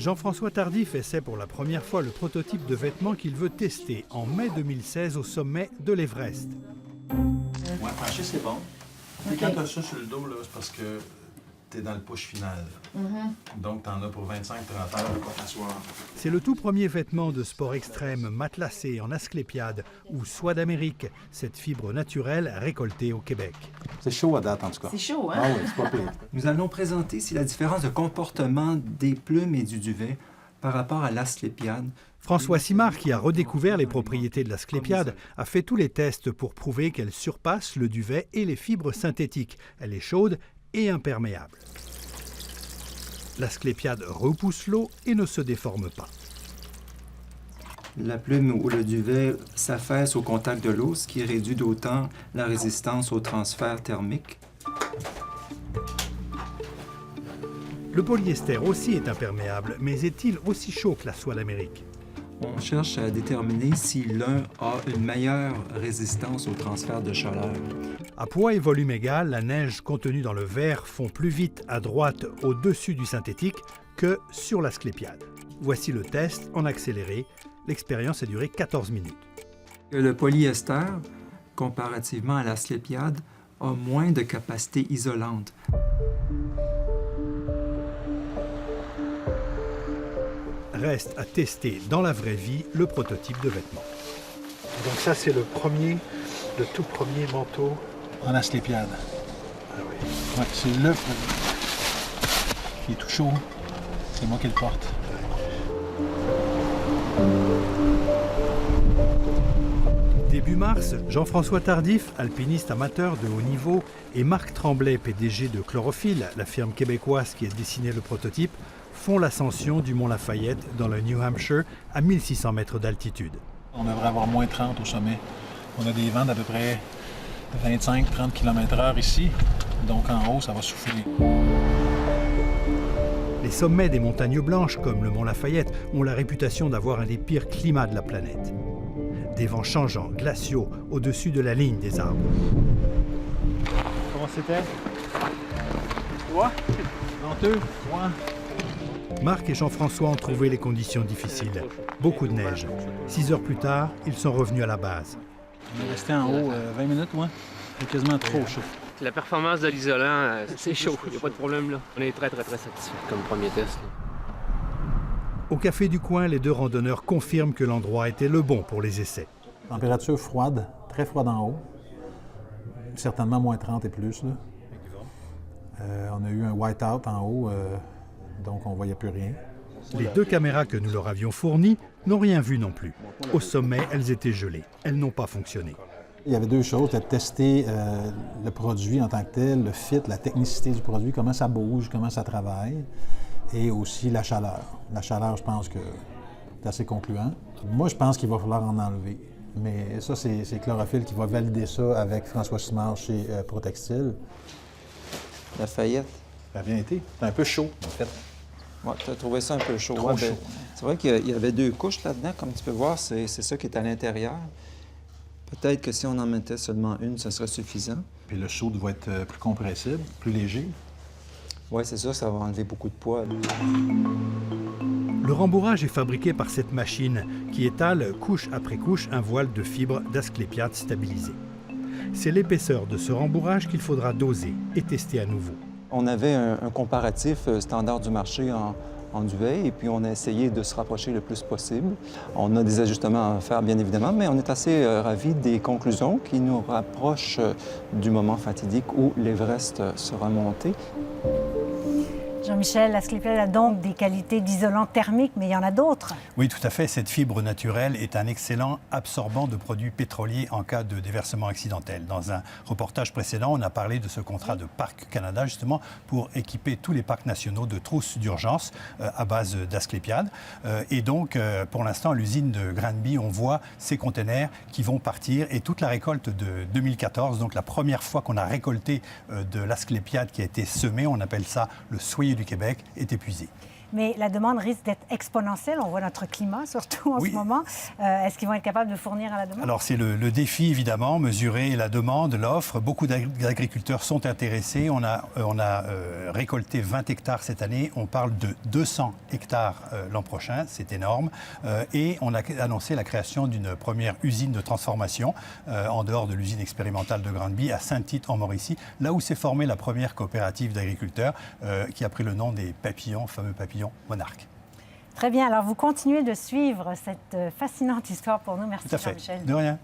Jean-François Tardif essaie pour la première fois le prototype de vêtement qu'il veut tester en mai 2016 au sommet de l'Everest. Ouais, franchir, c'est bon. Okay. Quand tu as ça sur le dos, c'est parce que tu es dans le push final. Donc, tu en as pour 25-30 heures pour t'asseoir. C'est le tout premier vêtement de sport extrême matelassé en asclépiade ou soie d'Amérique, cette fibre naturelle récoltée au Québec. C'est chaud à date, en tout cas. C'est chaud, hein? Ah oui, c'est pas pire. Nous allons présenter ici la différence de comportement des plumes et du duvet par rapport à l'asclépiade. François Simard, qui a redécouvert les propriétés de l'asclépiade, a fait tous les tests pour prouver qu'elle surpasse le duvet et les fibres synthétiques. Elle est chaude et imperméable. L'asclépiade repousse l'eau et ne se déforme pas. La plume ou le duvet s'affaisse au contact de l'eau, ce qui réduit d'autant la résistance au transfert thermique. Le polyester aussi est imperméable, mais est-il aussi chaud que la soie d'Amérique? On cherche à déterminer si l'un a une meilleure résistance au transfert de chaleur. À poids et volume égal, la neige contenue dans le verre fond plus vite à droite au-dessus du synthétique que sur l'asclépiade. Voici le test en accéléré. L'expérience a duré 14 minutes. Le polyester, comparativement à l'asclépiade, a moins de capacité isolante. Reste à tester dans la vraie vie le prototype de vêtement. Donc ça, c'est le tout premier manteau En asclépiade. Ah oui. Ouais, c'est le premier. Il est tout chaud. C'est moi qui le porte. Début mars, Jean-François Tardif, alpiniste amateur de haut niveau, et Marc Tremblay, PDG de Chlorophylle, la firme québécoise qui a dessiné le prototype, font l'ascension du mont Lafayette dans le New Hampshire à 1600 mètres d'altitude. On devrait avoir moins 30 au sommet. On a des vents d'à peu près 25-30 km/h ici. Donc en haut, ça va souffler. Les sommets des montagnes blanches, comme le mont Lafayette, ont la réputation d'avoir un des pires climats de la planète. Des vents changeants, glaciaux, au-dessus de la ligne des arbres. Comment c'était? Toi? Venteux? Moi? Marc et Jean-François ont trouvé les conditions difficiles. Beaucoup de neige. 6 heures plus tard, ils sont revenus à la base. On est resté en haut 20 minutes, moi. C'est quasiment trop chaud. La performance de l'isolant, c'est chaud, il n'y a pas de problème là. On est très satisfait comme premier test. Là. Au café du coin, les deux randonneurs confirment que l'endroit était le bon pour les essais. Température froide, très froide en haut. Certainement moins 30 et plus. Là. On a eu un white-out en haut, donc on ne voyait plus rien. Les 2 caméras que nous leur avions fournies n'ont rien vu non plus. Au sommet, elles étaient gelées. Elles n'ont pas fonctionné. Il y avait 2 choses, c'était de tester le produit en tant que tel, le fit, la technicité du produit, comment ça bouge, comment ça travaille, et aussi la chaleur. La chaleur, je pense que c'est assez concluant. Moi, je pense qu'il va falloir en enlever. Mais ça, c'est Chlorophylle qui va valider ça avec François Simard chez Protextile. Lafayette. Ça a bien été. C'est un peu chaud, en fait. Ouais, tu as trouvé ça un peu chaud. Trop chaud. C'est vrai qu'il y avait 2 couches là-dedans, comme tu peux voir, c'est ça qui est à l'intérieur. Peut-être que si on en mettait seulement une, ça serait suffisant. Puis le chaud va être plus compressible, plus léger. Oui, c'est ça, ça va enlever beaucoup de poids. Le rembourrage est fabriqué par cette machine qui étale couche après couche un voile de fibres d'asclépiade stabilisé. C'est l'épaisseur de ce rembourrage qu'il faudra doser et tester à nouveau. On avait un comparatif standard du marché en duvet, et puis on a essayé de se rapprocher le plus possible. On a des ajustements à faire, bien évidemment, mais on est assez ravis des conclusions qui nous rapprochent du moment fatidique où l'Everest sera monté. Jean-Michel, l'asclépiade a donc des qualités d'isolant thermique, mais il y en a d'autres. Oui, tout à fait. Cette fibre naturelle est un excellent absorbant de produits pétroliers en cas de déversement accidentel. Dans un reportage précédent, on a parlé de ce contrat de Parc Canada, justement, pour équiper tous les parcs nationaux de trousses d'urgence à base d'asclépiade. Et donc, pour l'instant, à l'usine de Granby, on voit ces containers qui vont partir. Et toute la récolte de 2014, donc la première fois qu'on a récolté de l'asclépiade qui a été semée, on appelle ça le soyer du Québec, est épuisé. mais la demande risque d'être exponentielle. On voit notre climat, surtout en Oui. ce moment. Est-ce qu'ils vont être capables de fournir à la demande? Alors c'est le défi évidemment, mesurer la demande, l'offre. Beaucoup d'agriculteurs sont intéressés. On a récolté 20 hectares cette année. On parle de 200 hectares l'an prochain, c'est énorme. Et on a annoncé la création d'une première usine de transformation en dehors de l'usine expérimentale de Granby à Saint-Tite en Mauricie, là où s'est formée la première coopérative d'agriculteurs qui a pris le nom des papillons, fameux papillons monarques. Très bien. Alors, vous continuez de suivre cette fascinante histoire pour nous. Merci, Tout à fait. Jean-Michel. De rien.